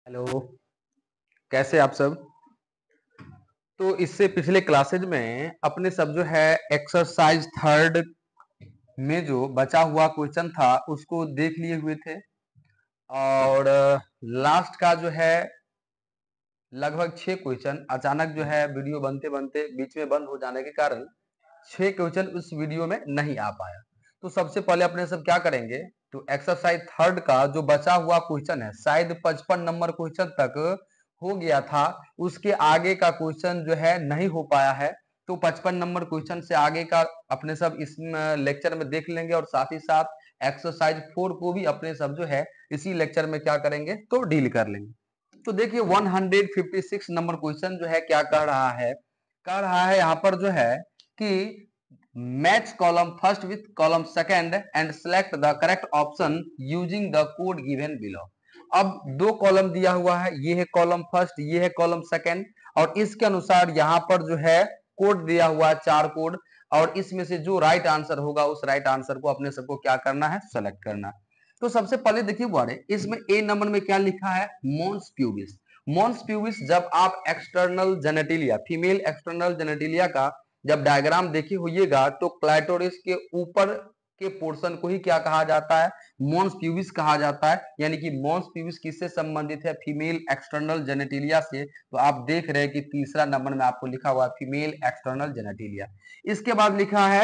Hello, कैसे आप सब? तो इससे पिछले क्लासेज में अपने सब जो है एक्सरसाइज थर्ड में जो बचा हुआ क्वेश्चन था उसको देख लिए हुए थे और लास्ट का जो है लगभग 6 क्वेश्चन अचानक जो है वीडियो बनते बनते बीच में बंद हो जाने के कारण 6 क्वेश्चन उस वीडियो में नहीं आ पाया। तो सबसे पहले अपने सब क्या करेंगे, तो एक्सरसाइज थर्ड का जो बचा हुआ क्वेश्चन है शायद 55 नंबर क्वेश्चन तक हो गया था, उसके आगे का क्वेश्चन जो है नहीं हो पाया है। तो 55 नंबर क्वेश्चन से आगे का अपने सब इस लेक्चर में देख लेंगे और साथ ही साथ एक्सरसाइज 4 को भी अपने सब जो है इसी लेक्चर में क्या करेंगे तो डील कर लेंगे। तो देखिए 156 नंबर क्वेश्चन जो है क्या कह रहा है यहाँ पर जो है कि match column first with column second and select the correct option using the code given below. अब दो कॉलम दिया हुआ है, ये है कॉलम फर्स्ट, ये है कॉलम सेकंड और इसके अनुसार यहाँ पर जो है कोड दिया हुआ है 4 कोड और इसमें से जो राइट आंसर होगा उस राइट आंसर को अपने सबको क्या करना है, सेलेक्ट करना है। तो सबसे पहले देखिए वारे इसमें ए नंबर में क्या लिखा है, मॉन्स प्यूबिस। मॉन्स प्यूबिस जब आप external genitalia female external genitalia का जब डायग्राम देखे होइएगा तो क्लाइटोरिस के ऊपर के पोर्शन को ही क्या कहा जाता है, मॉन्स प्यूबिस कहा जाता है। यानी कि मॉन्स प्यूबिस किससे संबंधित है, फीमेल एक्सटर्नल जेनेटिलिया से। तो आप देख रहे हैं कि तीसरा नंबर में आपको लिखा हुआ है फीमेल एक्सटर्नल जेनेटिलिया। इसके बाद लिखा है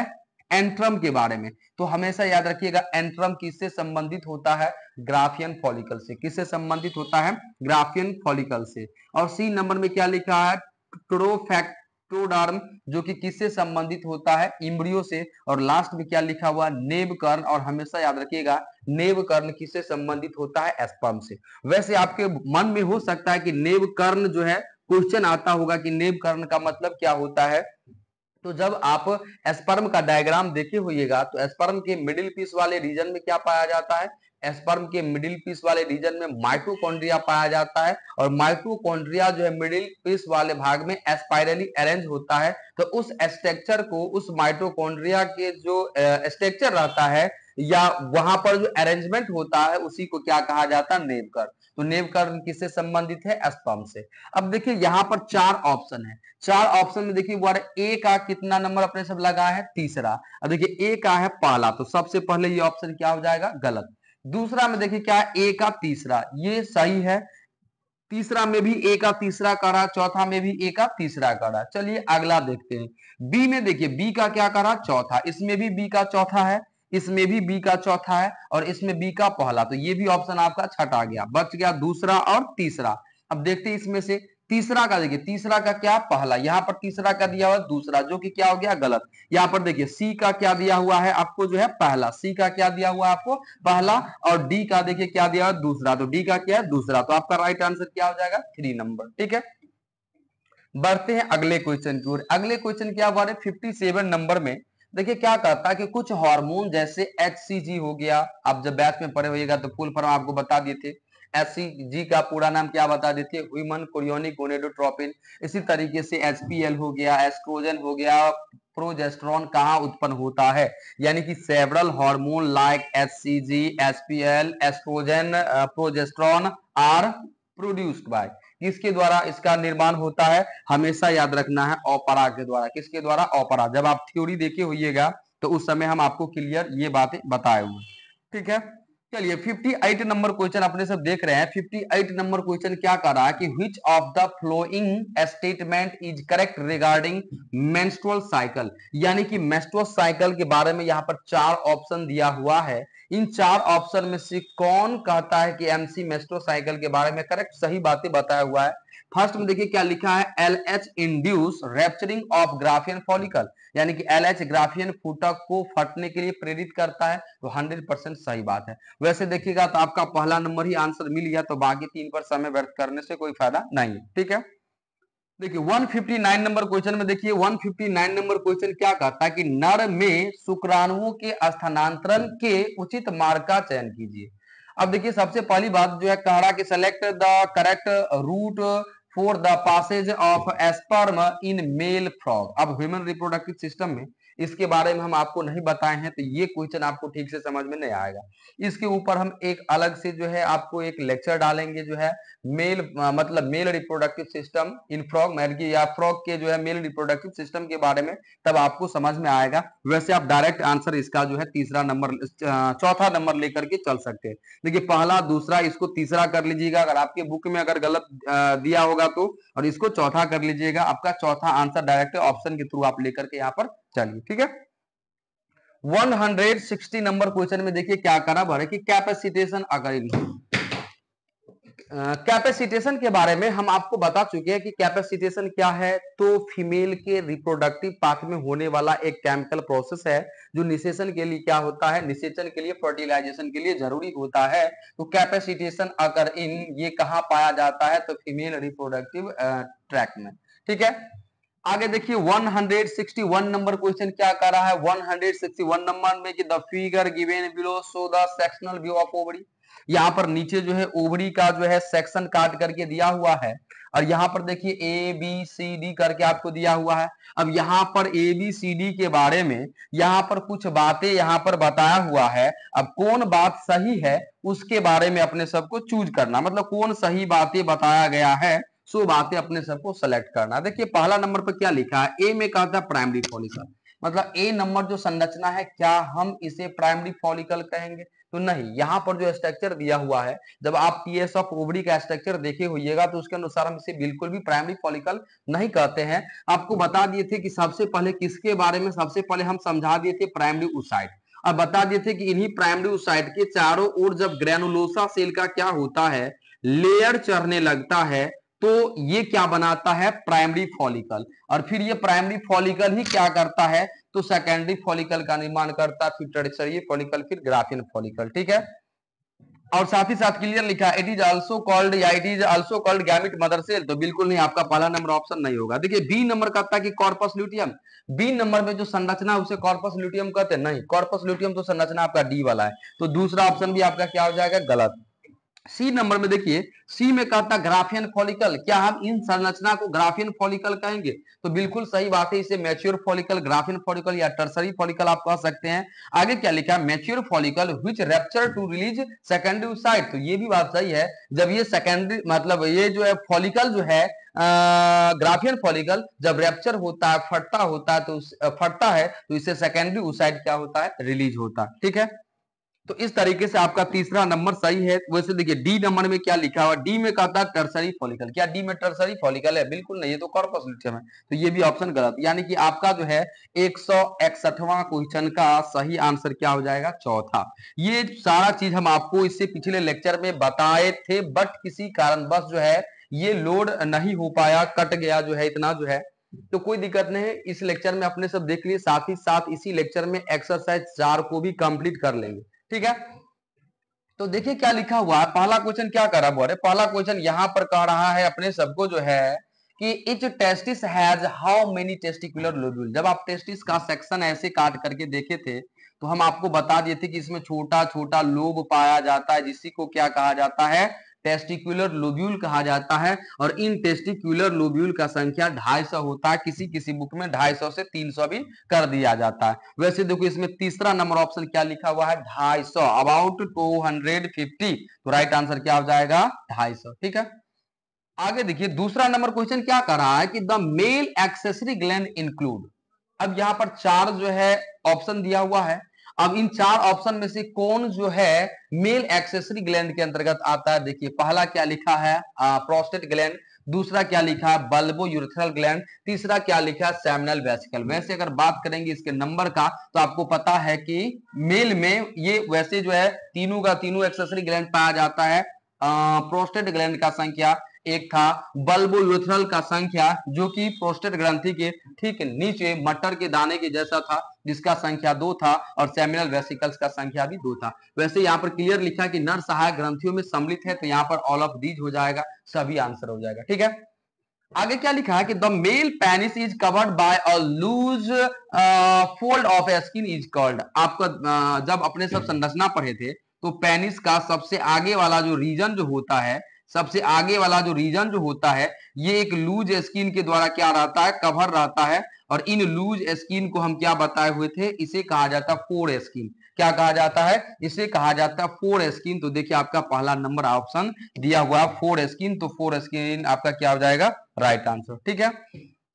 एंट्रम के बारे में। तो हमेशा याद रखिएगा एंट्रम किससे संबंधित होता है, ग्राफियन फॉलिकल से। किससे संबंधित होता है, ग्राफियन फॉलिकल से। और सी नंबर में क्या लिखा है, ट्रोफैक्टोडर्म, जो कि किससे संबंधित होता है, इम्ब्रियो से। और लास्ट में क्या लिखा हुआ, नेब कर्ण। और हमेशा याद रखिएगा नेब कर्ण किससे संबंधित होता है, स्पर्म से। वैसे आपके मन में हो सकता है कि नेब कर्ण जो है क्वेश्चन आता होगा कि नेब कर्ण का मतलब क्या होता है। तो जब आप एस्पर्म का डायग्राम देखे होइएगा तो एस्पर्म के मिडिल पीस वाले रीजन में क्या पाया जाता है, एस्पर्म के मिडिल पीस वाले रीजन में माइटोकॉन्ड्रिया पाया जाता है। और माइटोकॉन्ड्रिया जो है मिडिल पीस वाले भाग में स्पाइरली अरेंज होता है। तो उस स्ट्रक्चर को, उस माइटोकॉन्ड्रिया के जो स्ट्रक्चर रहता है या वहां पर जो अरेंजमेंट होता है उसी को क्या कहा जाता है, नेबकर्ण। तो नेबकर्ण किससे संबंधित है, स्पर्म से। अब देखिए यहाँ पर 4 ऑप्शन है, 4 ऑप्शन में देखिए वो ए का कितना नंबर अपने सब लगा है, तीसरा। अब देखिए ए का है पहला, तो सबसे पहले ये ऑप्शन क्या हो जाएगा, गलत। दूसरा में देखिए क्या है, ए का तीसरा, ये सही है। तीसरा में भी ए का तीसरा करा, चौथा में भी ए का तीसरा करा। चलिए अगला देखते हैं। बी में देखिए बी का क्या करा, चौथा। इसमें भी बी का चौथा है, इसमें भी बी का चौथा है और इसमें बी का पहला। तो ये भी ऑप्शन आपका छटा गया, बच गया दूसरा और तीसरा। अब देखते हैं इसमें से तीसरा का, देखिए तीसरा का क्या, पहला। यहां पर तीसरा का दिया हुआ दूसरा, जो कि क्या हो गया, गलत। यहां पर देखिए सी का क्या दिया हुआ है आपको, जो है पहला। सी का क्या दिया हुआ है आपको, पहला। और डी का देखिए क्या दिया हुआ, दूसरा। तो डी का क्या है, दूसरा। तो आपका राइट आंसर क्या हो जाएगा, 3 नंबर। ठीक है, बढ़ते हैं अगले क्वेश्चन की ओर। अगले क्वेश्चन क्या हुआ है, 57 नंबर में देखिए क्या कहता है कि कुछ हार्मोन जैसे एचसीजी हो गया। आप जब बैच में पढ़े होइएगा तो फुल फॉर्म आपको बता दिए थे। एचसीजी का पूरा नाम क्या बता देते, ह्यूमन कोरियोनिक गोनेडोट्रोपिन। इसी तरीके से एचपीएल हो गया, एस्ट्रोजन हो गया, प्रोजेस्टेरोन कहाँ उत्पन्न होता है। यानी कि several hormone like HCG, HPL, oestrogen, progesterone are produced by, किसके द्वारा इसका निर्माण होता है, हमेशा याद रखना है ऑपरा के द्वारा। किसके द्वारा, ऑपरा। जब आप थ्योरी देखे होइएगा तो उस समय हम आपको क्लियर ये बातें बताए हुए। ठीक है, चलिए 58 नंबर क्वेश्चन अपने सब देख रहे हैं। 58 नंबर क्वेश्चन क्या कर रहा है कि which of the following statement is correct regarding menstrual cycle. यानी कि मेंस्ट्रुअल साइकिल के बारे में यहाँ पर 4 ऑप्शन दिया हुआ है। इन 4 ऑप्शन में से कौन कहता है कि एमसी मेंस्ट्रुअल साइकिल के बारे में करेक्ट सही बातें बताया हुआ है। फर्स्ट में देखिए क्या लिखा है, LH induce rapturing of Graafian follicle. यानी कि एलएच ग्राफियन फूटक को फटने के लिए प्रेरित करता है। तो 100% सही बात है। वैसे देखिएगा तो आपका पहला नंबर ही आंसर मिल गया, तो बाकी 3 पर समय व्यर्थ करने से कोई फायदा नहीं है। ठीक है, देखिए 159 नंबर क्वेश्चन में देखिए 159 नंबर क्वेश्चन क्या कहता है कि नर में शुक्राणुओं के स्थानांतरण के उचित मार्ग का चयन कीजिए। अब देखिए सबसे पहली बात जो है कह रहा कि select the correct route for the passage of sperm in male frog. अब ह्यूमन रिप्रोडक्टिव सिस्टम में इसके बारे में हम आपको नहीं बताए हैं, तो ये क्वेश्चन आपको ठीक से समझ में नहीं आएगा। इसके ऊपर हम एक अलग से जो है आपको एक लेक्चर डालेंगे, जो है मेल मतलब male reproductive system in frog, या फ्रॉग के जो है मेल रिप्रोडक्टिव सिस्टम के बारे में, तब आपको समझ में आएगा। वैसे आप डायरेक्ट आंसर इसका जो है तीसरा नंबर चौथा नंबर लेकर के चल सकते हैं। देखिए पहला दूसरा इसको तीसरा कर लीजिएगा, अगर आपके बुक में अगर गलत दिया होगा तो, और इसको चौथा कर लीजिएगा। आपका चौथा आंसर डायरेक्ट ऑप्शन के थ्रू आप लेकर के यहाँ पर चलिए, ठीक है। 160 नंबर क्वेश्चन में देखिए क्या करा भरे कि कैपेसिटेशन अगर कैपेसिटेशन के बारे में हम आपको बता चुके हैं कि कैपेसिटेशन क्या है। तो फीमेल के रिप्रोडक्टिव पार्ट में होने वाला एक केमिकल प्रोसेस है, जो निषेचन के लिए क्या होता है, निषेचन के लिए, फर्टिलाइजेशन के लिए जरूरी होता है। तो कैपेसिटेशन अगर इन ये कहां पाया जाता है, तो फीमेल रिप्रोडक्टिव ट्रैक में, ठीक है। आगे देखिए 161 नंबर क्वेश्चन क्या कर रहा है। 161 नंबर में कि the figure given below show the sectional view of ovary. यहाँ पर नीचे जो है ओवरी का जो है सेक्शन काट करके दिया हुआ है, और यहाँ पर देखिए ए बी सी डी करके आपको दिया हुआ है। अब यहाँ पर ए बी सी डी के बारे में यहाँ पर कुछ बातें यहाँ पर बताया हुआ है। अब कौन बात सही है उसके बारे में अपने सबको चूज करना, मतलब कौन सही बातें बताया गया है, सो बातें अपने सबको सेलेक्ट करना। देखिए पहला नंबर पर क्या लिखा है, ए में कहा था प्राइमरी फॉलिकल, मतलब ए नंबर जो संरचना है, क्या हम इसे प्राइमरी फॉलिकल कहेंगे? तो नहीं। यहाँ पर जो स्ट्रक्चर दिया हुआ है, जब आप टीएस ऑफ ओवरी का स्ट्रक्चर देखे होइएगा तो उसके अनुसार हम इसे बिल्कुल भी प्राइमरी फॉलिकल नहीं कहते हैं। आपको बता दिए थे कि सबसे पहले किसके बारे में, सबसे पहले हम समझा दिए थे प्राइमरी oocyte। अब बता दिए थे कि इन्हीं प्राइमरी oocyte के चारों ओर जब ग्रेनुलोसा सेल का क्या होता है, लेयर चढ़ने लगता है, तो ये क्या बनाता है, प्राइमरी फॉलिकल। और फिर ये प्राइमरी फॉलिकल ही क्या करता है, तो सेकेंडरी फॉलिकल का निर्माण करता है, फिर टर्शियरी फॉलिकल, फिर ग्राफिन फॉलिकल, ठीक है। और साथ ही साथ क्लियर लिखा है इट इज आल्सो कॉल्ड, या it is also called gamete mother cell, तो बिल्कुल नहीं, आपका पहला नंबर ऑप्शन नहीं होगा। देखिए बी नंबर कहता है कि कॉर्पस ल्यूटियम, बी नंबर में जो संरचना है उसे कॉर्पस ल्यूटियम कहते हैं, नहीं, कॉर्पस ल्यूटियम तो संरचना आपका डी वाला है, तो दूसरा ऑप्शन भी आपका क्या हो जाएगा, गलत। सी नंबर में देखिए, सी में कहता ग्राफियन फॉलिकल, क्या हम इन संरचना को ग्राफियन फॉलिकल कहेंगे? तो बिल्कुल सही बात है, इसे मैच्योर फॉलिकल, ग्राफियन फॉलिकल या टर्सरी फॉलिकल आप कह सकते हैं। आगे क्या लिखा है, mature follicle which rupture to release secondary oocyte, तो ये भी बात सही है। जब ये सेकेंडरी मतलब ये जो है फॉलिकल जो है ग्राफियन फॉलिकल जब रैप्चर होता है, फटता होता है, तो फटता है तो इससे सेकेंडरी oocyte क्या होता है, रिलीज होता है, ठीक है। तो इस तरीके से आपका तीसरा नंबर सही है। वैसे देखिए डी नंबर में क्या लिखा हुआ, डी में कहता है टर्सरी फॉलिकल, क्या डी में टर्सरी फॉलिकल है? बिल्कुल नहीं, ये तो कॉर्पस ल्यूटियम है, तो ये भी ऑप्शन गलत। यानी कि आपका जो है 161वां क्वेश्चन का सही आंसर क्या हो जाएगा, चौथा। ये सारा चीज हम आपको इससे पिछले लेक्चर में बताए थे, बट किसी कारणवश जो है ये लोड नहीं हो पाया, कट गया जो है इतना जो है, तो कोई दिक्कत नहीं है। इस लेक्चर में अपने सब देख लिए, साथ ही साथ इसी लेक्चर में एक्सरसाइज 4 को भी कंप्लीट कर लेंगे, ठीक है। तो देखिए क्या लिखा हुआ है, पहला क्वेश्चन क्या कर रहा है, पहला क्वेश्चन यहां पर कह रहा है अपने सबको जो है कि etch testis has how many testicular lobule. जब आप टेस्टिस का सेक्शन ऐसे काट करके देखे थे, तो हम आपको बता दिए थे कि इसमें छोटा छोटा लोब पाया जाता है, जिसी को क्या कहा जाता है, टेस्टिकुलर लोब्यूल कहा जाता है। और इन टेस्टिकुलर लोब्यूल का संख्या 250 होता है, किसी किसी बुक में 250 से 300 भी कर दिया जाता है। वैसे देखो इसमें तीसरा नंबर ऑप्शन क्या लिखा हुआ है, 250, अबाउट 250, तो राइट आंसर क्या हो जाएगा, 250, ठीक है। आगे देखिए दूसरा नंबर क्वेश्चन क्या कर रहा है कि the male accessory gland include. अब यहां पर 4 जो है ऑप्शन दिया हुआ है। अब इन 4 ऑप्शन में से कौन जो है मेल एक्सेसरी ग्लैंड के अंतर्गत आता है? देखिए पहला क्या लिखा है, प्रोस्टेट ग्लैंड, दूसरा क्या लिखा है, बल्बो यूरेथ्रल ग्लैंड, तीसरा क्या लिखा है, सेमिनल वेसिकल। वैसे अगर बात करेंगे इसके नंबर का, तो आपको पता है कि मेल में ये वैसे जो है तीनों का तीनों एक्सेसरी ग्लैंड पाया जाता है। प्रोस्टेट ग्लैंड का संख्या एक था, बल्बो यूरेथ्रल का संख्या जो कि प्रोस्टेट ग्रंथि के ठीक नीचे मटर के दाने के जैसा था, जिसका संख्या 2 था, और सेमिनल वेसिकल्स का संख्या भी 2 था। वैसे यहाँ पर क्लियर लिखा कि नर सहायक ग्रंथियों में सम्मिलित है, तो यहाँ पर ऑल ऑफ दीज हो जाएगा, सभी आंसर हो जाएगा, ठीक है। आगे क्या लिखा है कि the male penis is covered by a loose fold of skin is called. आपका जब अपने सब संरचना पढ़े थे, तो पेनिस का सबसे आगे वाला जो रीजन जो होता है, सबसे आगे वाला जो रीजन जो होता है ये एक लूज स्किन के द्वारा क्या रहता है, कवर रहता है। और इन लूज स्किन को हम क्या बताए हुए थे, इसे कहा जाता है फोर स्किन। क्या कहा जाता है, इसे कहा जाता है फोर स्किन। तो देखिए आपका पहला नंबर ऑप्शन दिया हुआ है फोर स्किन, तो फोर स्किन आपका क्या हो जाएगा, राइट आंसर। ठीक है,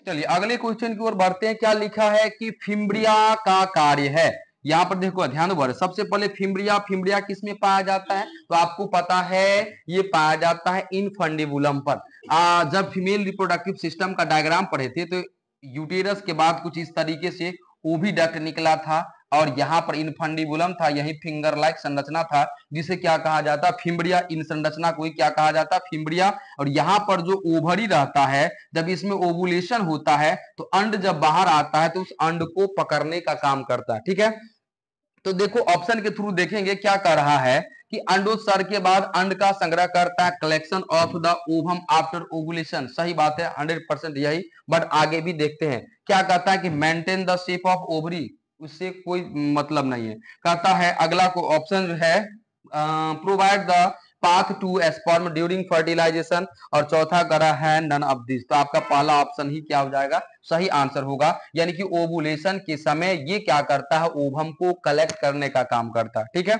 चलिए अगले क्वेश्चन की ओर बढ़ते हैं। क्या लिखा है कि फिम्ब्रिया का कार्य है। यहाँ पर देखो ध्यान दो, सबसे पहले फिम्ब्रिया, फिम्ब्रिया किस में पाया जाता है, तो आपको पता है ये पाया जाता है इनफंडिबुलम पर। जब फीमेल रिप्रोडक्टिव सिस्टम का डायग्राम पढ़े थे तो यूटेरस के बाद कुछ इस तरीके से ओविडक्ट निकला था और यहाँ पर इनफंडिबुलम था, यही फिंगर लाइक संरचना था जिसे क्या कहा जाता, फिम्ब्रिया। इन संरचना को ही क्या कहा जाता, फिम्ब्रिया। और यहाँ पर जो ओवरी रहता है, जब इसमें ओवुलेशन होता है तो अंड जब बाहर आता है तो उस अंड को पकड़ने का काम करता है। ठीक है, तो देखो ऑप्शन के थ्रू देखेंगे क्या कर रहा है कि अंडोत्सर्ग के बाद अंड का संग्रह करता है, collection of the ovum after ovulation. सही बात है, 100% यही। बट आगे भी देखते हैं क्या कहता है कि maintain the shape of ovary, उससे कोई मतलब नहीं है। कहता है अगला को ऑप्शन जो है provide the path to sperm during fertilisation, और चौथा करा है नन ऑफ दिस। तो आपका पहला ऑप्शन ही क्या हो जाएगा, सही आंसर होगा। यानी कि ओवुलेशन के समय ये क्या करता है, ओवम को कलेक्ट करने का काम करता है। ठीक है,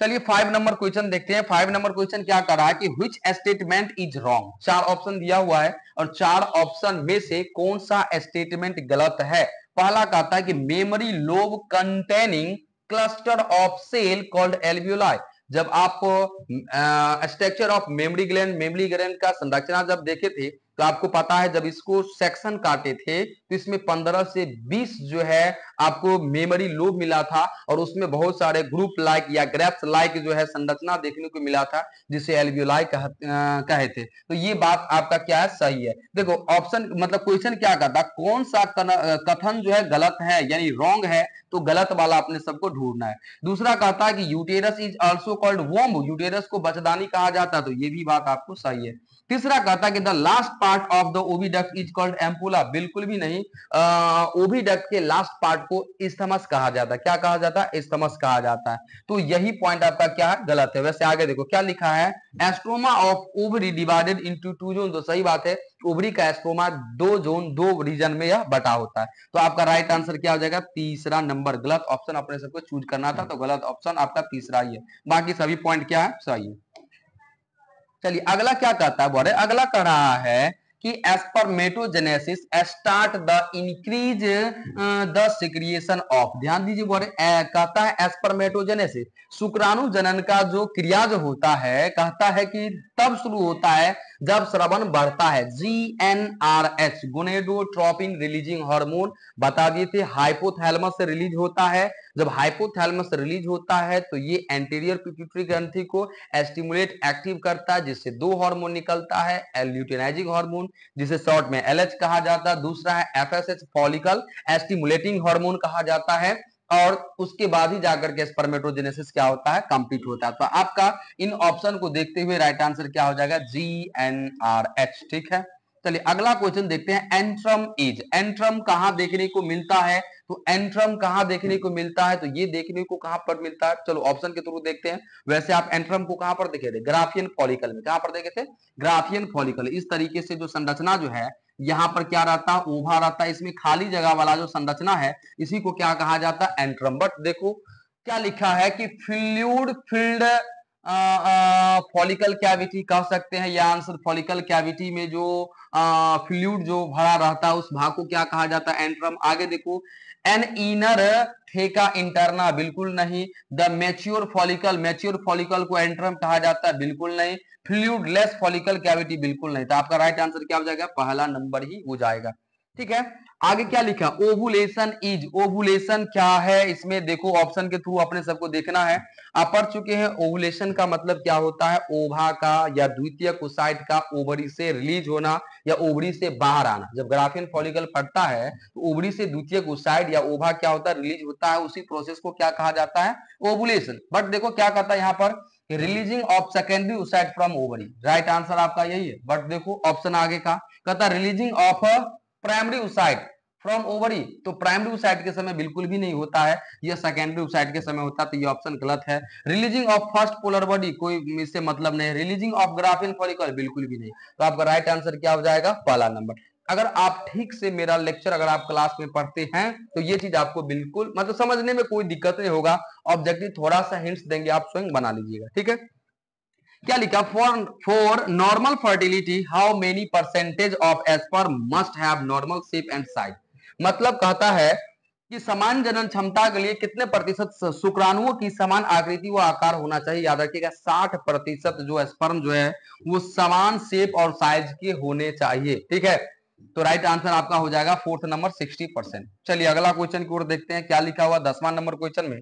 चलिए 5 नंबर क्वेश्चन देखते हैं। 5 नंबर क्वेश्चन क्या कर रहा है कि which statement is wrong. 4 option दिया हुआ है और 4 ऑप्शन में से कौन सा स्टेटमेंट गलत है। पहला कहता है कि mammary lobe containing cluster of cell called alveoli. जब आप स्ट्रक्चर ऑफ मेमोरी ग्लैंड का संरचना जब देखे थे तो आपको पता है जब इसको सेक्शन काटे थे तो इसमें 15 से 20 जो है आपको मेमोरी लोब मिला था और उसमें बहुत सारे ग्रुप लाइक या ग्रेप्स लाइक जो है संरचना देखने को मिला था जिसे एल्वियोलाई कहे थे। तो ये बात आपका क्या है, सही है। देखो ऑप्शन मतलब क्वेश्चन क्या करता, कौन सा कथन जो है गलत है यानी रॉन्ग है, तो गलत वाला अपने सबको ढूंढना है। दूसरा कहता है कि uterus is also called womb, uterus को बचदानी कहा जाता है, तो ये भी बात आपको सही है। तीसरा कहता है कि the last part of the oviduct is called ampulla, बिल्कुल भी नहीं। ओविडक्ट के लास्ट पार्ट को इस्थमस कहा जाता है। क्या कहा जाता है, इस्थमस कहा जाता है। तो यही पॉइंट आपका क्या है, गलत है। वैसे आगे देखो क्या लिखा है, stroma of ovary divided into 2 zone. तो सही बात है, ओवरी का एस्ट्रोमा 2 जोन 2 रीजन में यह बटा होता है। तो आपका राइट आंसर क्या हो जाएगा, तीसरा नंबर। गलत ऑप्शन अपने सबको चूज करना था, तो गलत ऑप्शन आपका तीसरा ही है। बाकी सभी पॉइंट क्या है, सही है। चलिए अगला क्या कहता है, बोले अगला कह रहा है कि spermatogenesis start the increase the secretion of. ध्यान दीजिए बोले कहता है स्पर्मेटोजेनेसिस शुक्राणु जनन का जो क्रिया जो होता है, कहता है कि तब शुरू होता है जब श्रवण बढ़ता है। GnRH गोनेडोट्रोपिन रिलीजिंग हार्मोन बता दिए थे, हाइपोथैलेमस से रिलीज होता है। जब हाइपोथैलेमस से रिलीज होता है तो ये एंटीरियर पिट्यूटरी ग्रंथि को स्टिमुलेट एक्टिव करता है, जिससे 2 हार्मोन निकलता है, ल्यूटिनाइजिंग हार्मोन जिसे शॉर्ट में LH कहा जाता है, दूसरा है FSH फॉलिकल स्टिमुलेटिंग हार्मोन कहा जाता है। और उसके बाद ही जाकर के स्पर्मेटोजेनेसिस क्या होता है, कंप्लीट होता है। तो आपका इन ऑप्शन को देखते हुए राइट आंसर क्या हो जाएगा, GnRH। ठीक है, चलिए अगला क्वेश्चन देखते हैं। एंट्रम इज, एंट्रम कहां देखने को मिलता है, तो एंट्रम कहां देखने को मिलता है, तो ये देखने को कहां पर मिलता है, चलो ऑप्शन के थ्रू देखते हैं। वैसे आप एंट्रम को कहां पर देखे थे, ग्राफियन फॉलिकल में। कहां पर देखे थे, ग्राफियन फॉलिकल। इस तरीके से जो संरचना जो है यहाँ पर क्या रहता है, ओभा रहता है, इसमें खाली जगह वाला जो संरचना है इसी को क्या कहा जाता है, एंट्रम। बट देखो क्या लिखा है कि फ्लूइड फिल्ड फॉलिकल कैविटी कह सकते हैं, या आंसर फॉलिकल कैविटी में जो फ्लूइड जो भरा रहता है उस भाग को क्या कहा जाता है, एंट्रम। आगे देखो एन इनर थेका इंटरना, बिल्कुल नहीं। द मैच्योर फॉलिकल को एंट्रम कहा जाता है, बिल्कुल नहीं। फ्लूइड लेस फॉलिकल कैविटी, बिल्कुल नहीं। तो आपका राइट आंसर क्या हो जाएगा, पहला नंबर ही हो जाएगा। ठीक है, आगे क्या लिखा, ओवुलेशन इज, ओवुलेशन क्या है, इसमें देखो ऑप्शन के थ्रू अपने सबको देखना है। आप पढ़ चुके हैं ओवुलेशन का मतलब क्या होता है, ओवा का या द्वितीय कोसाइट का ओवरी से रिलीज होना या ओवरी से बाहर आना। जब ग्राफियन फॉलिकल फटता है तो ओवरी से द्वितीय कोसाइट या ओवा क्या होता है, रिलीज होता है। उसी प्रोसेस को क्या कहा जाता है, ओवुलेशन। बट देखो क्या कहता है यहाँ पर, releasing of secondary oocyte from ovary. Right answer आपका यही है। बट देखो ऑप्शन आगे का कहता है releasing of primary oocyte from ovary, तो प्राइमरी oocyte के समय बिल्कुल भी नहीं होता है, यह सेकेंडरी oocyte के समय होता है, तो ये ऑप्शन गलत है। Releasing of first polar body, कोई इससे मतलब नहीं। रिलीजिंग ऑफ ग्राफिन फॉलिकल, बिल्कुल भी नहीं। तो आपका राइट आंसर क्या हो जाएगा, पहला नंबर। अगर आप ठीक से मेरा लेक्चर अगर आप क्लास में पढ़ते हैं तो ये चीज आपको बिल्कुल मतलब समझने में कोई दिक्कत नहीं होगा। ऑब्जेक्टिव थोड़ा सा हिंट्स देंगे, आप स्वयं बना लीजिएगा, ठीक है। क्या लिखा, for normal fertility how many percentage of sperm must have normal shape and size. मतलब कहता है कि समान जनन क्षमता के लिए कितने प्रतिशत शुक्राणुओं की समान आकृति व आकार होना चाहिए। याद रखिएगा 60% जो स्पर्म जो है वो समान शेप और साइज के होने चाहिए, ठीक है। तो राइट आंसर आपका हो जाएगा फोर्थ नंबर 60%। चलिए अगला क्वेश्चन की ओर देखते हैं, क्या लिखा हुआ 10वां नंबर क्वेश्चन में।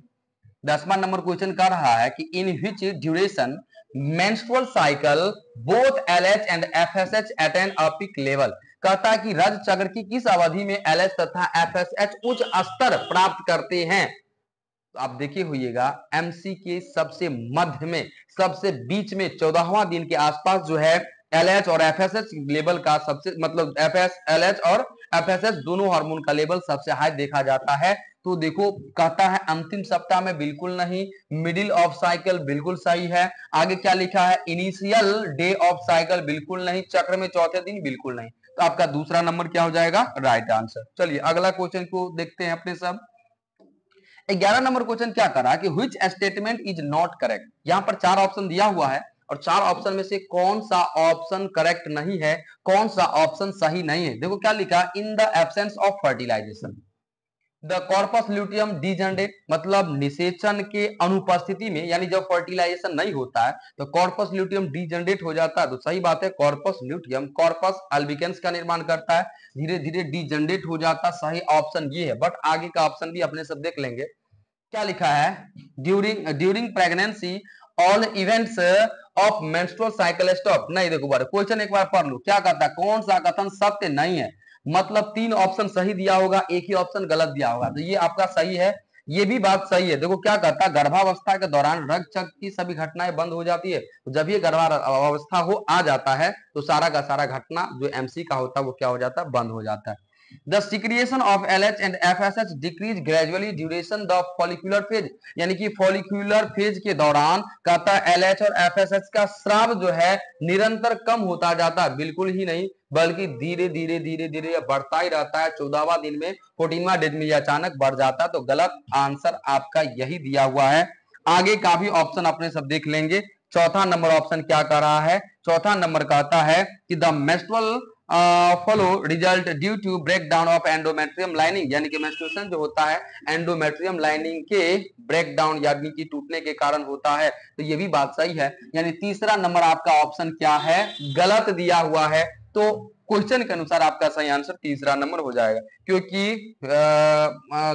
10वां नंबर क्वेश्चन कर रहा है कि in which duration menstrual cycle both LH and FSH attain a peak level. कहता है कि रज चक्र की किस अवधि में एलएच तथा एफएसएच उच्च स्तर प्राप्त करते हैं। तो आप देखिए होइएगा एमसी के सबसे मध्य में, सबसे बीच में 14वां दिन के आसपास जो है एलएच और एफएसएच लेवल का सबसे मतलब एलएच और एफएसएच दोनों हार्मोन का लेवल सबसे हाई देखा जाता है। तो देखो कहता है अंतिम सप्ताह में, बिल्कुल नहीं। मिडिल ऑफ साइकिल बिल्कुल सही है। आगे क्या लिखा है, इनिशियल डे ऑफ साइकिल बिल्कुल नहीं। चक्र में चौथे दिन बिल्कुल नहीं। तो आपका दूसरा नंबर क्या हो जाएगा, राइट आंसर। चलिए अगला क्वेश्चन को देखते हैं अपने सब। 11 नंबर क्वेश्चन क्या करा कि which statement is not correct. यहां पर 4 ऑप्शन दिया हुआ है और 4 ऑप्शन में से कौन सा ऑप्शन करेक्ट नहीं है, कौन सा ऑप्शन सही नहीं है। देखो क्या लिखा, in the absence of fertilisation the corpus luteum degenerate, मतलब निषेचन के अनुपस्थिति में, यानी जब फर्टिलाइजेशन नहीं होता है तो कॉर्पस ल्यूटियम डिजनरेट हो जाता है। तो सही बात है, कॉर्पस ल्यूटियम कॉर्पस अल्बिकेंस का निर्माण करता है, धीरे धीरे डिजनरेट हो जाता है। सही ऑप्शन ये है, बट आगे का ऑप्शन भी अपने सब देख लेंगे। क्या लिखा है, during pregnancy all events of menstrual cycle stop. नहीं, देखो बार क्वेश्चन एक बार पढ़ लो, क्या कहता है, कौन सा कथन सत्य नहीं है। मतलब 3 ऑप्शन सही दिया होगा, एक ही ऑप्शन गलत दिया होगा, तो ये आपका सही है। ये भी बात सही है। देखो क्या कहता है, गर्भावस्था के दौरान रक्तचक्र की सभी घटनाएं बंद हो जाती है। तो जब ये गर्भावस्था हो आ जाता है तो सारा का सारा घटना जो एमसी का होता है वो क्या हो जाता है, बंद हो जाता है। The secretion of LH and FSH decrease gradually duration the follicular phase, यानी कि follicular phase के दौरान कहता है LH और FSH का स्राव जो है निरंतर कम होता जाता है, बिल्कुल ही नहीं, बल्कि धीरे धीरे धीरे धीरे बढ़ता ही रहता है। 14वां दिन में 14वां दिन में अचानक बढ़ जाता है। तो गलत आंसर आपका यही दिया हुआ है। आगे का भी ऑप्शन अपने सब देख लेंगे। चौथा नंबर ऑप्शन क्या कर रहा है, चौथा नंबर कहता है कि the menstrual flow result due to break down of endometrium lining, यानी कि मेंस्ट्रुएशन जो होता है एंडोमेट्रियम लाइनिंग के ब्रेक डाउन यानी कि टूटने के कारण होता है। तो ये भी बात सही है, यानी तीसरा नंबर आपका ऑप्शन क्या है, गलत दिया हुआ है। तो क्वेश्चन के अनुसार आपका सही आंसर तीसरा नंबर हो जाएगा, क्योंकि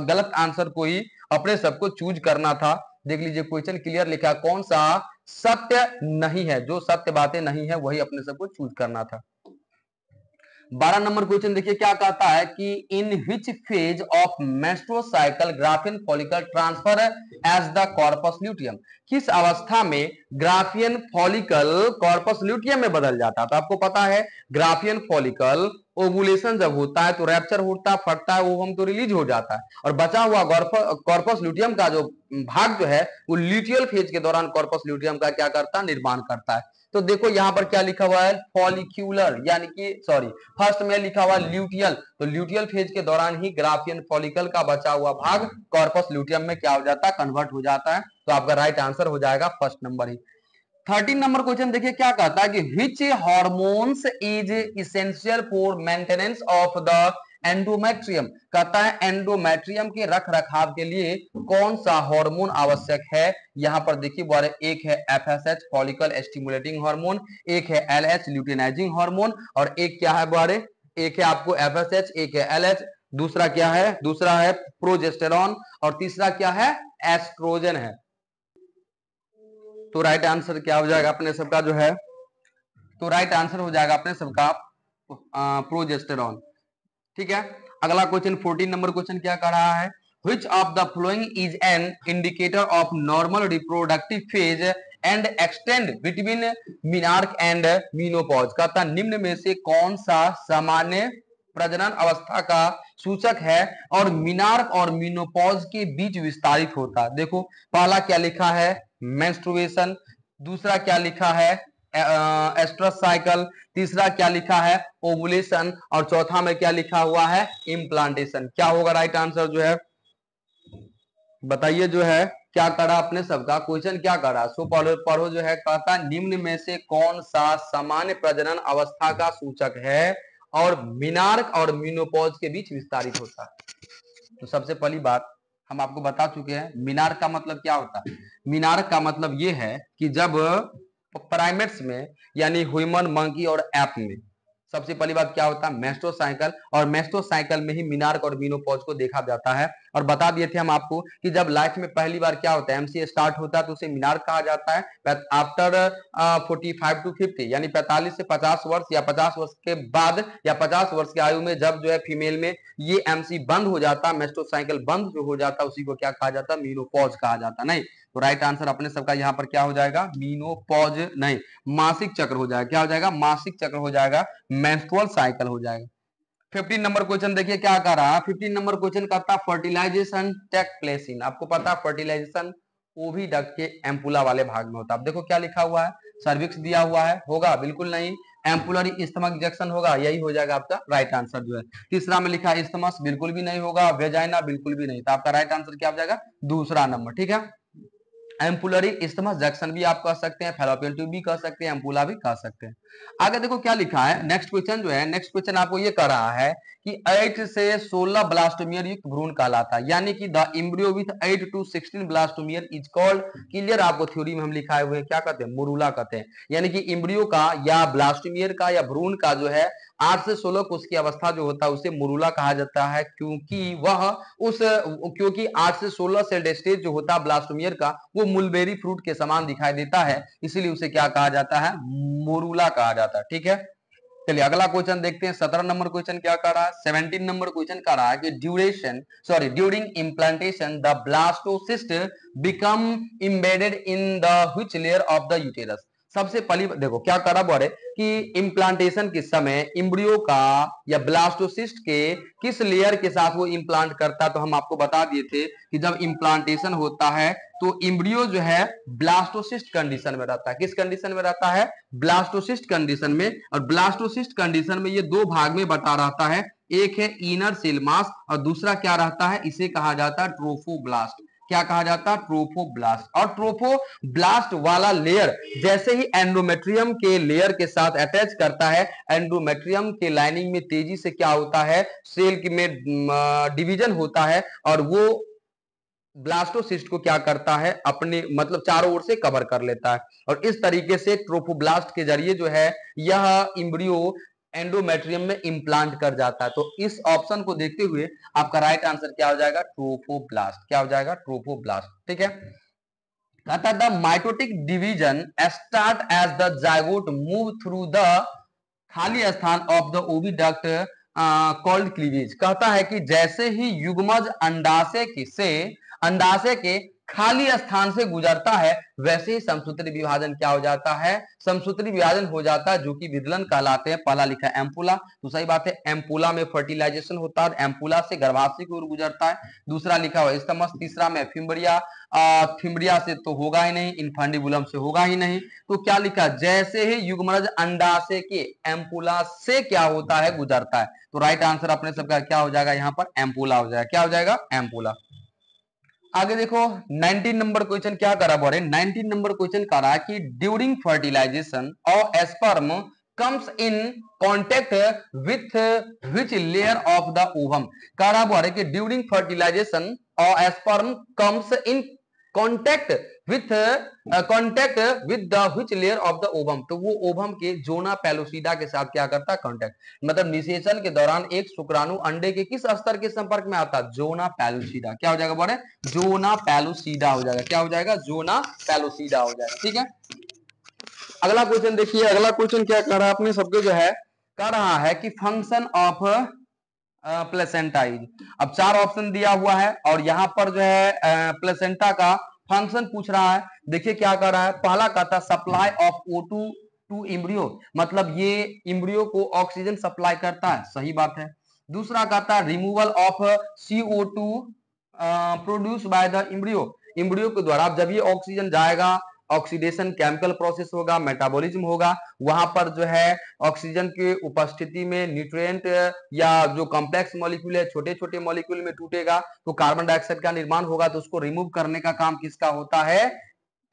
गलत आंसर को ही अपने सबको चूज करना था। देख लीजिए क्वेश्चन क्लियर लिखा, कौन सा सत्य नहीं है, जो सत्य बातें नहीं है वही अपने सबको चूज करना था। 12 नंबर क्वेश्चन देखिए क्या कहता है कि in which phase of menstrual cycle Graafian follicle transfer as the corpus luteum, किस अवस्था में ग्राफियन फॉलिकल कॉर्पस ल्यूटियम में बदल जाता है। तो आपको पता है ग्राफियन फॉलिकल ओवुलेशन जब होता है तो रैप्चर होता है, फटता है, ओवम तो रिलीज हो जाता है, और बचा हुआ कॉर्पस ल्यूटियम का जो भाग जो है वो ल्यूटियल फेज के दौरान कॉर्पस ल्यूटियम का क्या करता है, निर्माण करता है। तो देखो यहां पर क्या लिखा हुआ है, फॉलिक्यूलर, यानी कि सॉरी फर्स्ट में लिखा हुआ ल्यूटियल, तो ल्यूटियल फेज के दौरान ही ग्राफियन फॉलिकल का बचा हुआ भाग कॉर्पस ल्यूटियम में क्या हो जाता है, कन्वर्ट हो जाता है। तो आपका राइट आंसर हो जाएगा फर्स्ट नंबर ही। 13 नंबर क्वेश्चन देखिए क्या कहता है कि विच hormones is essential for maintenance of the endometrium. कहता है एंडोमेट्रियम के रख रखाव के लिए कौन सा हार्मोन आवश्यक है। यहां पर देखिए बारे, एक है एफएसएच फॉलिकल स्टिमुलेटिंग हार्मोन, एक है एलएच ल्यूटिनाइजिंग हार्मोन, और एक क्या है बारे, एक है आपको एफएसएच, एक है एलएच, दूसरा क्या है, दूसरा है प्रोजेस्टेरॉन, और तीसरा क्या है, एस्ट्रोजन है। तो राइट आंसर क्या हो जाएगा अपने सबका जो है, तो राइट आंसर हो जाएगा अपने सबका प्रोजेस्टेरॉन, ठीक है। अगला क्वेश्चन 14 नंबर क्वेश्चन क्या कर रहा है, which of the following is an indicator of normal reproductive phase and extend between menarche and menopause। कहता निम्न में से कौन सा सामान्य प्रजनन अवस्था का सूचक है और मीनार्क और मीनोपॉज के बीच विस्तारित होता है। देखो पहला क्या लिखा है, मेंस्ट्रुएशन, दूसरा क्या लिखा है, एस्ट्रस साइकिल, तीसरा क्या लिखा है, ओवुलेशन, और चौथा में क्या लिखा हुआ है, इम्प्लांटेशन। क्या होगा राइट आंसर जो है, बताइए जो है क्या करा अपने सबका क्वेश्चन क्या करा। सो पढ़ो जो है, कहता निम्न में से कौन सा सामान्य प्रजनन अवस्था का सूचक है और मीनार्क और मीनोपॉज के बीच विस्तारित होता है। तो सबसे पहली बात हम आपको बता चुके हैं, मीनार्क का मतलब क्या होता है। मीनार्क का मतलब ये है कि जब प्राइमेट्स में यानी ह्यूमन, मंकी और एप में सबसे पहली बात क्या होता है, मेस्टोसाइकिल, और मेस्टोसाइकिल में ही मीनार्क और मीनोपॉज को देखा जाता है। और बता दिए थे हम आपको कि जब लाइफ में पहली बार क्या होता है, एमसी स्टार्ट होता है तो उसे मीनार्क कहा जाता है। आफ्टर 45 to 50 यानी 45 से 50 वर्ष या 50 वर्ष के बाद या 50 वर्ष की आयु में जब जो है फीमेल में ये एमसी बंद हो जाता, मेस्टोसाइकिल बंद जो हो जाता, उसी को क्या कहा जाता, मीनोपॉज कहा जाता। नहीं तो राइट आंसर अपने सबका यहाँ पर क्या हो जाएगा, मीनोपॉज नहीं, मासिक चक्र हो जाएगा। क्या हो जाएगा, मासिक चक्र हो जाएगा, मेंस्ट्रुअल साइकिल हो जाएगा। 15 नंबर क्वेश्चन देखिए क्या कर रहा है। 15 नंबर क्वेश्चन कहता फर्टिलाइजेशन टेक प्लेस इन, आपको पता है फर्टिलाइजेशन ओविडक्ट के एम्पुला वाले भाग में होता है। अब देखो क्या लिखा हुआ है, सर्विक्स दिया हुआ है, होगा बिल्कुल नहीं। एम्पुलरी स्टमक जंक्शन होगा, यही हो जाएगा आपका राइट आंसर जो है। तीसरा में लिखा है स्टमस, बिल्कुल भी नहीं होगा। वेजाइना, बिल्कुल भी नहीं। तो आपका राइट आंसर क्या हो जाएगा, दूसरा नंबर। ठीक है, एम्पुलरी स्टमस जंक्शन भी आप कह सकते हैं, फैलोपियन ट्यूब भी कह सकते हैं, एम्पुला भी कह सकते हैं। आगे देखो क्या लिखा है, नेक्स्ट क्वेश्चन जो है, नेक्स्ट क्वेश्चन आपको ये कह रहा है कि 8 से 16 ब्लास्टोमियर युक्त भ्रूण कहलाता है, यानी कि the embryo with 8 to 16 blastomere is called, clear आपको थ्योरी में हम लिखाए हुए क्या कहते हैं, मोरूला कहते हैं। यानी कि एम्ब्रियो का या ब्लास्टोमियर का या भ्रूण का जो है 8 से 16 कोष की अवस्था जो होता है उसे मोरूला कहा जाता है, क्योंकि 8 से 16 सेल स्टेज जो होता है ब्लास्टोमियर का वो मुलबेरी फ्रूट के समान दिखाई देता है, इसीलिए उसे क्या कहा जाता है, मोरूला कहा जाता है। ठीक है, चलिए अगला क्वेश्चन देखते हैं। 17 नंबर क्वेश्चन क्या कर रहा है, 17 नंबर क्वेश्चन कर रहा है कि during implantation the blastocyst become embedded in the which layer of the uterus. सबसे पहली देखो क्या करा बोले कि इम्प्लांटेशन के समय एम्ब्रियो का या ब्लास्टोसिस्ट के किस लेयर के साथ वो इम्प्लांट करता, तो हम आपको बता दिए थे कि जब इम्प्लांटेशन होता है तो एम्ब्रियो जो है ब्लास्टोसिस्ट कंडीशन में रहता है। किस कंडीशन में रहता है, ब्लास्टोसिस्ट कंडीशन में। और ब्लास्टोसिस्ट कंडीशन में ये दो भाग में बटा रहता है, एक है इनर सेल मास और दूसरा क्या रहता है, इसे कहा जाता है ट्रोफोब्लास्ट। क्या कहा जाता है, ट्रोफोब्लास्ट। और ट्रोफोब्लास्ट वाला लेयर जैसे ही एंडोमेट्रियम के लेयर के साथ अटैच करता है, एंडोमेट्रियम के लाइनिंग में तेजी से क्या होता है, सेल में डिवीजन होता है और वो ब्लास्टोसिस्ट को क्या करता है, अपने मतलब चारों ओर से कवर कर लेता है। और इस तरीके से ट्रोफोब्लास्ट के जरिए जो है यह एम्ब्रियो एंडोमेट्रियम में इंप्लांट कर जाता है। तो इस ऑप्शन को देखते हुए आपका राइट आंसर क्या हो जाएगा, ट्रोफोब्लास्ट। क्या हो जाएगा, ट्रोफोब्लास्ट। ठीक है, कहता the mitotic division start as the zygote move through the खाली स्थान of the oviduct called cleavage. कहता है कि जैसे ही युग्मज अंडाशय के खाली स्थान से गुजरता है वैसे ही समसूत्री विभाजन क्या हो जाता है, समसूत्री विभाजन हो जाता है, जो कि विदलन कहलाते हैं। पहला लिखा है एम्पुला, तो सही बात है, एम्पुला में फर्टिलाइजेशन होता है, एम्पुला से गर्भाशय की ओर गुजरता है। दूसरा लिखा हुआ स्टमस, तीसरा में फिम्बरिया, फिम्बरिया से तो होगा ही नहीं, इनफंडिबुलम से होगा ही नहीं। तो क्या लिखा, जैसे ही युग्मज अंडाशय के एम्पुला से क्या होता है, गुजरता है। तो राइट आंसर अपने सबका क्या हो जाएगा, यहाँ पर एम्पुला हो जाएगा। क्या हो जाएगा, एम्पुला। आगे देखो 19 नंबर क्वेश्चन क्या करा बोले, 19 नंबर क्वेश्चन करा कि ड्यूरिंग फर्टिलाइजेशन और sperm comes in contact with which layer of the ovum। कह रहा बोले कि ड्यूरिंग फर्टिलाइजेशन और sperm comes in contact with the which layer of the ovum, तो वो ओवम के जोना पैलोसिडा के साथ क्या करता है, कांटेक्ट, मतलब निषेचन के दौरान एक शुक्राणु अंडे के किस स्तर के संपर्क में आता है, जोना पैलोसिडा। क्या हो जाएगा बोले, जोना पैलोसिडा हो जाएगा। क्या हो जाएगा, जोना पैलोसिडा हो जाएगा। ठीक है, अगला क्वेश्चन देखिए, अगला क्वेश्चन क्या कर रहा है अपने सबके जो है, कर रहा है कि फंक्शन ऑफ प्लेसेंटा इज। अब चार ऑप्शन दिया हुआ है और यहां पर जो है प्लेसेंटा का फंक्शन पूछ रहा है। देखिए क्या कर रहा है, पहला कहता है supply of O2 to embryo, मतलब ये इम्ब्रियो को ऑक्सीजन सप्लाई करता है, सही बात है। दूसरा कहता है removal of CO2 produce by the embryo, embryo के द्वारा जब ये ऑक्सीजन जाएगा, ऑक्सीडेशन केमिकल प्रोसेस होगा, मेटाबॉलिज्म होगा, वहां पर जो है ऑक्सीजन की उपस्थिति में न्यूट्रिएंट या जो कॉम्प्लेक्स मॉलिक्यूल है छोटे छोटे मॉलिक्यूल में टूटेगा तो कार्बन डाइऑक्साइड का निर्माण होगा, तो उसको रिमूव करने का काम किसका होता है,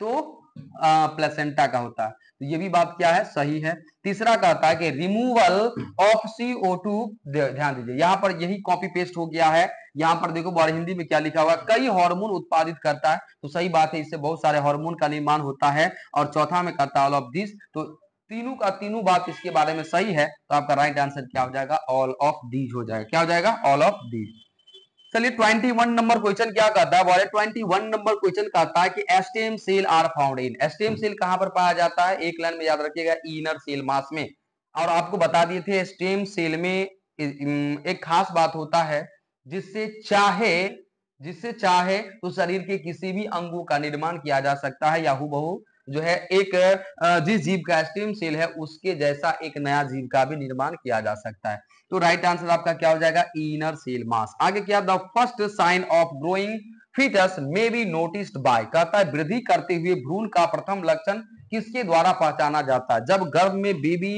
तो प्लेसेंटा का होता है। तो ये भी बात क्या है, सही है। तीसरा कहता है कि रिमूवल ऑफ CO2, ध्यान दीजिए यहां पर यही कॉपी पेस्ट हो गया है, यहां पर देखो बार हिंदी में क्या लिखा हुआ, कई हार्मोन उत्पादित करता है, तो सही बात है, इससे बहुत सारे हार्मोन का निर्माण होता है। और चौथा में कहता है ऑल ऑफ दिस, तो तीनों का तीनों बात इसके बारे में सही है, तो आपका राइट आंसर क्या हो जाएगा, ऑल ऑफ दीज हो जाएगा। क्या हो जाएगा, ऑल ऑफ दीज। चलिए 21 नंबर क्वेश्चन क्या कहता है, बोले 21 नंबर क्वेश्चन कहता है कि stem cell are found in, stem cell कहां पर पाया जाता है, एक लाइन में याद रखिएगा, इनर सेल मास में। और आपको बता दिए थे स्टेम सेल में एक खास बात होता है, जिससे चाहे तो शरीर के किसी भी अंगों का निर्माण किया जा सकता है, या हूबहू जो है एक जिस जीव का स्टेम सेल है उसके जैसा एक नया जीव का भी निर्माण किया जा सकता है। तो राइट आंसर आपका क्या हो जाएगा, इनर सेल मास। आगे क्या, the first sign of growing foetus may be noticed by, कहता है वृद्धि करते हुए भ्रूण का प्रथम लक्षण किसके द्वारा पहचाना जाता है, जब गर्भ में बेबी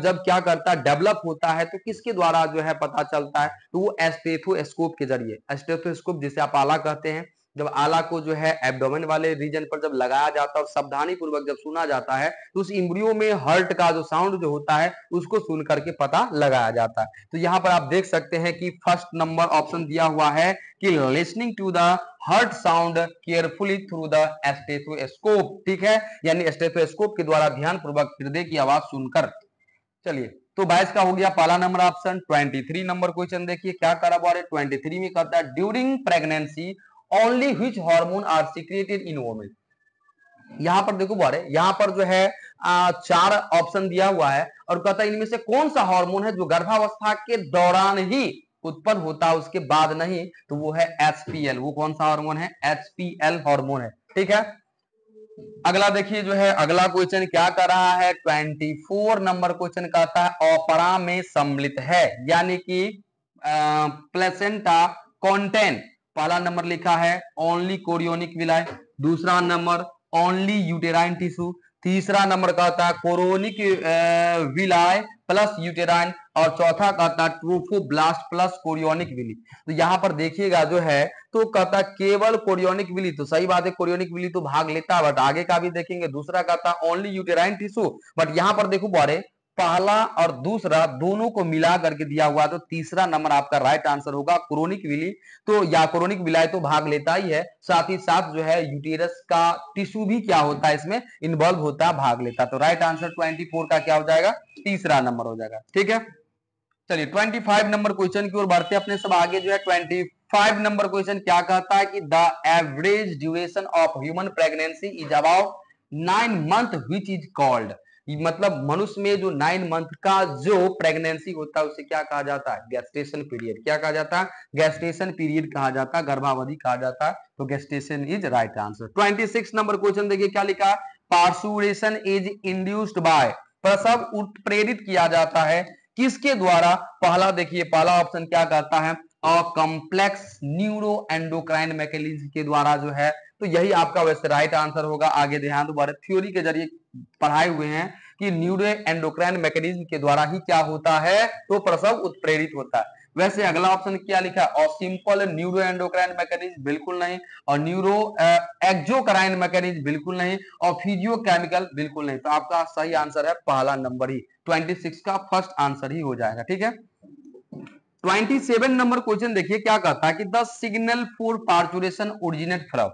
जब क्या करता है, डेवलप होता है, तो किसके द्वारा जो है पता चलता है, तो वो स्टेथोस्कोप के जरिए, स्टेथोस्कोप जिसे आप आला कहते हैं, जब आला को जो है एब्डोमेन वाले रीजन पर जब लगाया जाता है और सावधानी पूर्वक जब सुना जाता है, तो उस इम्ब्रियो में हर्ट का जो साउंड जो होता है उसको सुन करके पता लगाया जाता है। तो यहाँ पर आप देख सकते हैं कि फर्स्ट नंबर ऑप्शन दिया हुआ है कि listening to the heart sound carefully through the stethoscope, ठीक है, यानी स्टेथोस्कोप के द्वारा ध्यान पूर्वक हृदय की आवाज सुनकर। चलिए, तो 22 का हो गया पहला नंबर ऑप्शन। 23 नंबर क्वेश्चन देखिए क्या करा हुआ है, 23 में कहता है during pregnancy only which hormone are secreted in women, यहां पर देखो बारे, यहां पर जो है चार ऑप्शन दिया हुआ है और कहता है इनमें से कौन सा हार्मोन है जो गर्भावस्था के दौरान ही उत्पन्न होता है, उसके बाद नहीं, तो वो है HPL, वो कौन सा हार्मोन है, HPL हार्मोन है, ठीक है। अगला देखिए जो है अगला क्वेश्चन क्या कर रहा है, 24 नंबर क्वेश्चन कहता है ऑपरा में सम्मिलित है, यानी कि प्लेसेंटा कंटेन, पहला नंबर लिखा है ओनली कोरियोनिक विलाय, दूसरा नंबर ओनली यूटेराइन टिश्यू, तीसरा नंबर कहता है कोरोनिक विलाय प्लस यूटेराइन, और चौथा कहता है ट्रोफोब्लास्ट प्लस कोरियोनिक विली। तो यहां पर देखिएगा जो है, तो कहता केवल कोरियोनिक विली, तो सही बात है कोरियोनिक विली तो भाग लेता है, बट आगे का भी देखेंगे, दूसरा कहता ओनली यूटेराइन टिश्यू, बट यहां पर देखो बारे पहला और दूसरा दोनों को मिला करके दिया हुआ, तो तीसरा नंबर आपका राइट आंसर होगा कोरोनिक विली, तो या कोरोनिक विलाय तो भाग लेता ही है, साथ ही साथ जो है यूटेरस का टिश्यू भी क्या होता है इसमें इन्वॉल्व होता है, भाग लेता, तो राइट आंसर 24 का क्या हो जाएगा, तीसरा नंबर हो जाएगा, ठीक है। चलिए 25 नंबर क्वेश्चन की ओर बढ़ते हैं अपने सब आगे जो है। 25 नंबर क्वेश्चन क्या कहता है कि the average duration of human pregnancy is about 9 month which is called, मतलब मनुष्य में जो 9 मंथ का जो प्रेगनेंसी होता है उसे क्या कहा जाता है, गेस्टेशन पीरियड, क्या कहा जाता है, गेस्टेशन पीरियड कहा जाता है, गर्भावधि कहा जाता है, तो gestation is right answer. 26 number question देखिए क्या लिखा, पार्सुरेशन इज इंड्यूस्ड बाय, प्रसव उत्प्रेरित किया जाता है किसके द्वारा, पहला देखिए पहला ऑप्शन क्या कहता है, कॉम्प्लेक्स न्यूरो एंडोक्राइन मैकेनिज्म के द्वारा जो है, तो यही आपका वैसे राइट आंसर होगा। आगे ध्यान दोबारा थ्योरी के जरिए पढ़ाए हुए हैं कि न्यूरो एंडोक्राइन मैकेनिज्म के द्वारा ही क्या होता है, तो प्रसव उत्प्रेरित होता है। वैसे अगला ऑप्शन क्या लिखा, और सिंपल न्यूरो एंडोक्राइन मैकेनिज्म बिल्कुल नहीं, और न्यूरो एक्सोक्राइन मैकेनिज्म बिल्कुल नहीं, और फिजियोकेमिकल बिल्कुल नहीं, तो आपका सही आंसर है पहला नंबर ही, 26 का फर्स्ट आंसर ही हो जाएगा, ठीक है। 27 नंबर क्वेश्चन देखिए क्या कहता है कि the signal for parturition originate from,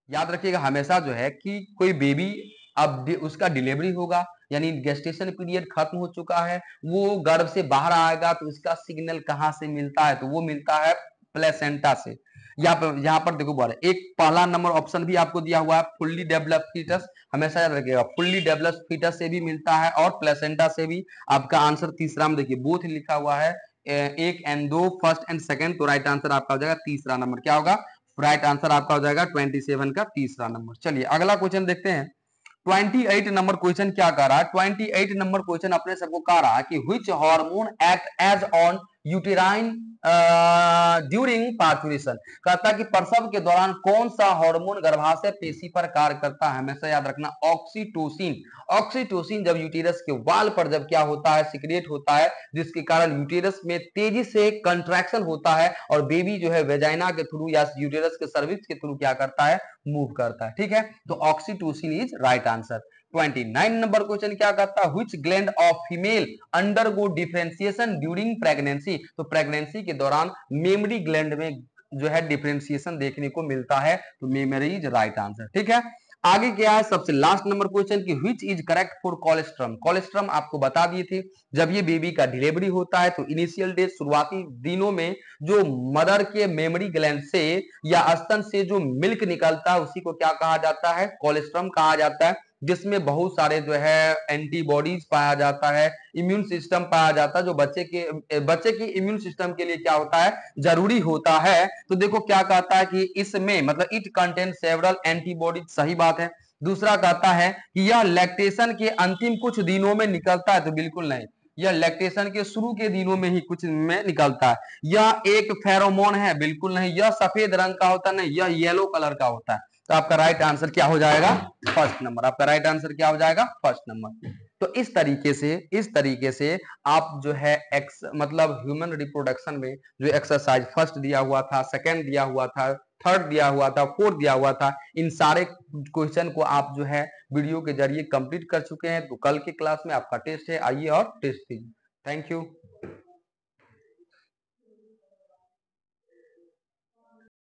याद रखिएगा हमेशा जो है कि कोई बेबी अब उसका डिलीवरी होगा, यानी गेस्टेशन पीरियड खत्म हो चुका है, वो गर्भ से बाहर आएगा, तो इसका सिग्नल कहां से मिलता है, तो वो मिलता है प्लेसेंटा से। यहाँ पर देखो बोले एक पहला नंबर ऑप्शन भी आपको दिया हुआ है फुल्ली डेवलप्ड फीटस, हमेशा याद रखिएगा फुल्ली डेवलप्ड फीटस से भी मिलता है और प्लेसेंटा से भी। आपका आंसर तीसरा में देखिए बोथ लिखा हुआ है, एक एंड दो, फर्स्ट एंड सेकंड, तो राइट आंसर आपका हो जाएगा तीसरा नंबर, क्या होगा, राइट आंसर आपका हो जाएगा 27 का तीसरा नंबर। चलिए अगला क्वेश्चन देखते हैं। 28 नंबर क्वेश्चन क्या कह रहा है, 28 नंबर क्वेश्चन अपने सबको कह रहा है कि which hormone act as on uterine during parturition, कहता है कि प्रसव के दौरान कौन सा हार्मोन गर्भाशय पेशी पर कार्य करता है, हमेशा याद रखना ऑक्सीटोसिन। ऑक्सीटोसिन जब यूटेरस के वाल पर जब क्या होता है, सिक्रिएट होता है, जिसके कारण यूटेरस में तेजी से कंट्रैक्शन होता है और बेबी जो है वेजाइना के थ्रू या यूटेरस के सर्विक्स के थ्रू क्या करता है, मूव करता है। ठीक है, तो oxytocin is right answer. 29 number question क्या कहता है, which gland of female undergo differentiation during pregnancy, तो प्रेगनेंसी के दौरान मेमरी ग्लैंड में जो है डिफरेंशिएशन देखने को मिलता है, तो मेमरी इज राइट आंसर। ठीक है, आगे क्या है, सबसे लास्ट नंबर क्वेश्चन की which is correct for colostrum. Colostrum आपको बता दिए थे, जब ये बेबी का डिलीवरी होता है तो इनिशियल डेज शुरुआती दिनों में जो मदर के मेमरी ग्लैंड से या स्तन से जो मिल्क निकलता है उसी को क्या कहा जाता है, कोलेस्ट्रम कहा जाता है, जिसमें बहुत सारे जो है एंटीबॉडीज पाया जाता है, इम्यून सिस्टम पाया जाता है, जो बच्चे की इम्यून सिस्टम के लिए क्या होता है, जरूरी होता है। तो देखो क्या कहता है कि इसमें मतलब इट कंटेन सेवरल एंटीबॉडीज, सही बात है। दूसरा कहता है कि यह लैक्टेशन के अंतिम कुछ दिनों में निकलता है, तो बिल्कुल नहीं, यह लैक्टेशन के शुरू के दिनों में ही कुछ में निकलता है। यह एक फेरोमोन है, बिल्कुल नहीं। यह सफेद रंग का होता है, नहीं, यह येलो कलर का होता है। तो आपका राइट आंसर क्या हो जाएगा, फर्स्ट नंबर। आपका राइट आंसर क्या हो जाएगा, फर्स्ट नंबर। तो इस तरीके से आप जो है एक्स मतलब ह्यूमन रिप्रोडक्शन में जो एक्सरसाइज फर्स्ट दिया हुआ था, सेकंड दिया हुआ था, थर्ड दिया हुआ था, फोर्थ दिया हुआ था, इन सारे क्वेश्चन को आप जो है वीडियो के जरिए कंप्लीट कर चुके हैं। तो कल के क्लास में आपका टेस्ट है, आइए और टेस्ट कीजिए। Thank you.